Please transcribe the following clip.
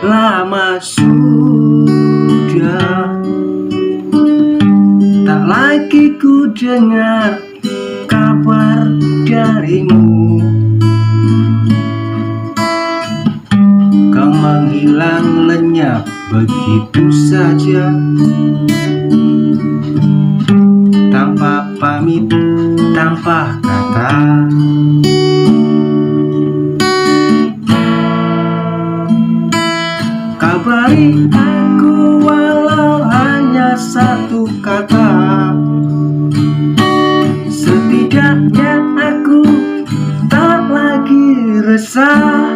Lama sudah tak lagi ku dengar kabar darimu. Kau menghilang lenyap begitu saja, tanpa pamit, tanpa kata. Kabari aku walau hanya satu kata, setidaknya aku tak lagi resah.